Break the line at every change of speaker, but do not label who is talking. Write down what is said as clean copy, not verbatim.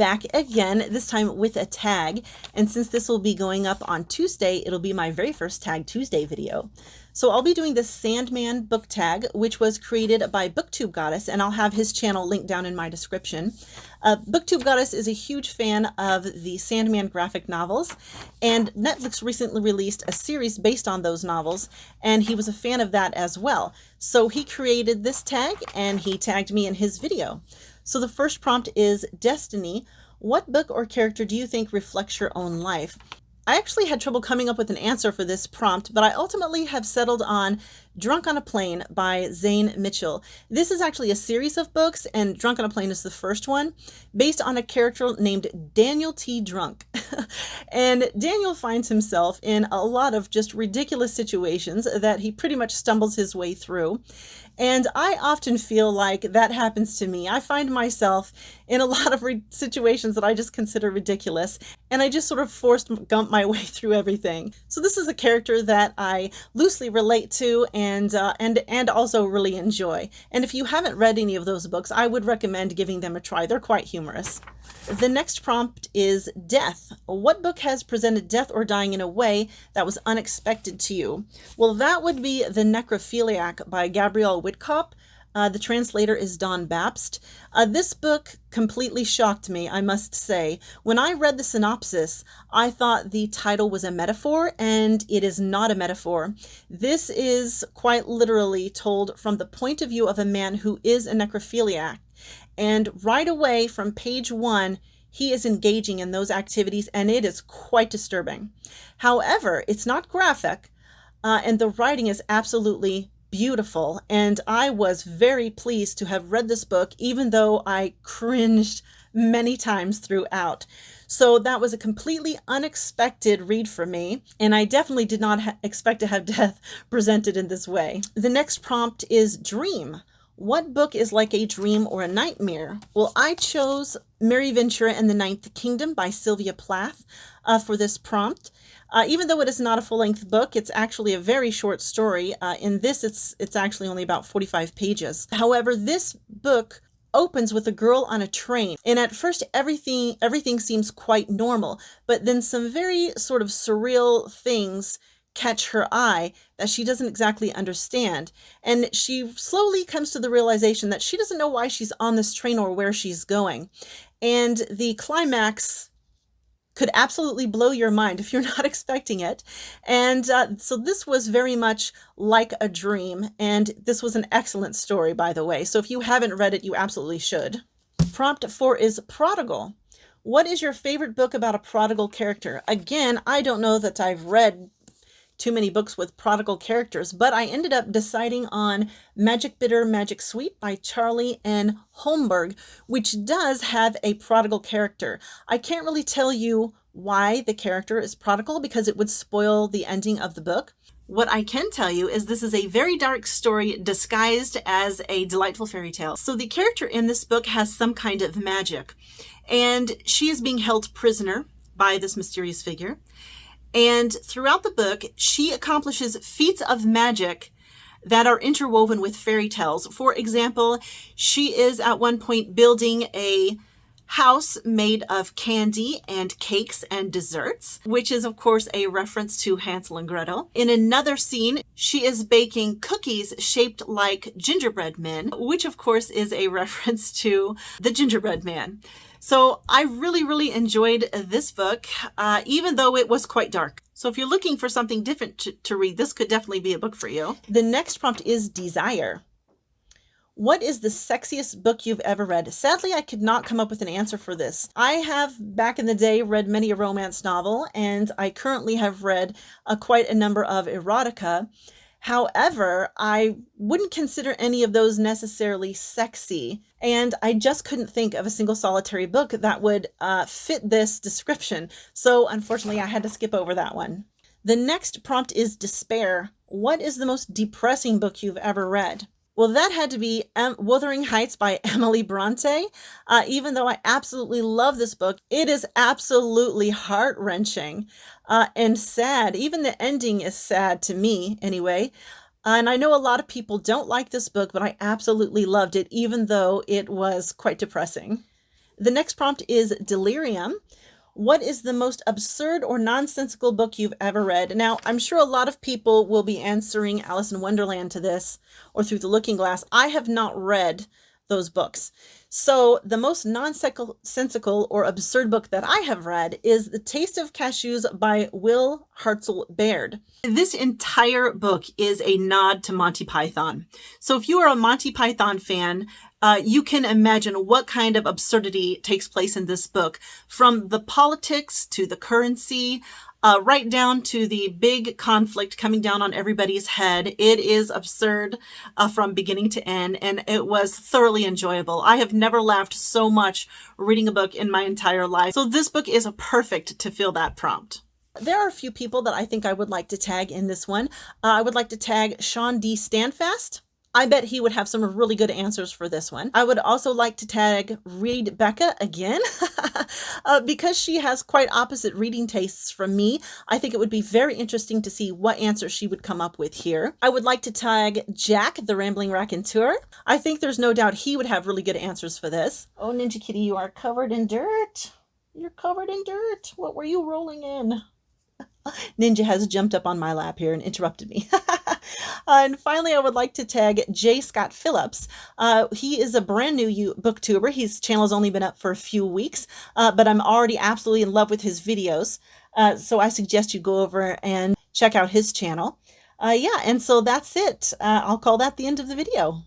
back again, this time with a tag. And since this will be going up on Tuesday, it'll be my very first Tag Tuesday video. So I'll be doing the Sandman book tag, which was created by Booktube Goddess, and I'll have his channel linked down in my description. Booktube Goddess is a huge fan of the Sandman graphic novels, and Netflix recently released a series based on those novels, and he was a fan of that as well. So he created this tag, and he tagged me in his video. So the first prompt is, Destiny, what book or character do you think reflects your own life? I actually had trouble coming up with an answer for this prompt, but I ultimately have settled on Drunk on a Plane by Zane Mitchell. This is actually a series of books, and Drunk on a Plane is the first one, based on a character named Daniel T. Drunk. And Daniel finds himself in a lot of just ridiculous situations that he pretty much stumbles his way through. And I often feel like that happens to me. I find myself in a lot of situations that I just consider ridiculous, and I just sort of forced gump my way through everything. So this is a character that I loosely relate to and also really enjoy. And if you haven't read any of those books, I would recommend giving them a try. They're quite humorous. The next prompt is death. What book has presented death or dying in a way that was unexpected to you? Well, that would be The Necrophiliac by Gabrielle Whitcop. The translator is Dawn Babst. This book completely shocked me, I must say. When I read the synopsis, I thought the title was a metaphor, and it is not a metaphor. This is quite literally told from the point of view of a man who is a necrophiliac. And right away from page 1, he is engaging in those activities, and it is quite disturbing. However, it's not graphic, and the writing is absolutely beautiful, and I was very pleased to have read this book, even though I cringed many times throughout. So that was a completely unexpected read for me, and I definitely did not expect to have death presented in this way. The next prompt is dream. What book is like a dream or a nightmare? Well, I chose Mary Ventura and the Ninth Kingdom by Sylvia Plath for this prompt. Even though it is not a full-length book, it's actually a very short story. In this, it's actually only about 45 pages. However, this book opens with a girl on a train, and at first everything seems quite normal, but then some very sort of surreal things catch her eye that she doesn't exactly understand, and she slowly comes to the realization that she doesn't know why she's on this train or where she's going. And the climax could absolutely blow your mind if you're not expecting it. And so this was very much like a dream, and this was an excellent story, by the way. So if you haven't read it, you absolutely should. Prompt 4 is Prodigal. What is your favorite book about a prodigal character? Again, I don't know that I've read too many books with prodigal characters, but I ended up deciding on Magic Bitter, Magic Sweet by Charlie N. Holmberg, which does have a prodigal character. I can't really tell you why the character is prodigal because it would spoil the ending of the book. What I can tell you is this is a very dark story disguised as a delightful fairy tale. So the character in this book has some kind of magic, and she is being held prisoner by this mysterious figure. And throughout the book, she accomplishes feats of magic that are interwoven with fairy tales. For example, she is at one point building a house made of candy and cakes and desserts, which is of course a reference to Hansel and Gretel. In another scene, she is baking cookies shaped like gingerbread men, which of course is a reference to the Gingerbread Man. So I really enjoyed this book, even though it was quite dark. So if you're looking for something different to read, this could definitely be a book for you. The next prompt is desire. What is the sexiest book you've ever read? Sadly, I could not come up with an answer for this. I have, back in the day, read many a romance novel, and I currently have read quite a number of erotica. However, I wouldn't consider any of those necessarily sexy, and I just couldn't think of a single solitary book that would fit this description. So unfortunately, I had to skip over that one. The next prompt is despair. What is the most depressing book you've ever read? Well, that had to be Wuthering Heights by Emily Bronte. Even though I absolutely love this book, it is absolutely heart-wrenching and sad. Even the ending is sad to me, anyway. And I know a lot of people don't like this book, but I absolutely loved it, even though it was quite depressing. The next prompt is Delirium. What is the most absurd or nonsensical book you've ever read? Now, I'm sure a lot of people will be answering Alice in Wonderland to this or Through the Looking Glass. I have not read those books. So the most nonsensical or absurd book that I have read is The Taste of Cashews by Will Hartzell Baird. This entire book is a nod to Monty Python. So if you are a Monty Python fan, you can imagine what kind of absurdity takes place in this book, from the politics to the currency, right down to the big conflict coming down on everybody's head. It is absurd from beginning to end, and it was thoroughly enjoyable. I have never laughed so much reading a book in my entire life. So this book is perfect to fill that prompt. There are a few people that I think I would like to tag in this one. I would like to tag Sean D. Standfast. I bet he would have some really good answers for this one. I would also like to tag Read Becca again because she has quite opposite reading tastes from me. I think it would be very interesting to see what answer she would come up with here. I would like to tag Jack, the Rambling Raconteur. I think there's no doubt he would have really good answers for this. Oh, Ninja Kitty, you are covered in dirt. You're covered in dirt. What were you rolling in? Ninja has jumped up on my lap here and interrupted me. And finally, I would like to tag J. Scott Phillips. He is a brand new booktuber. His channel has only been up for a few weeks, but I'm already absolutely in love with his videos. So I suggest you go over and check out his channel. Yeah, and so that's it. I'll call that the end of the video.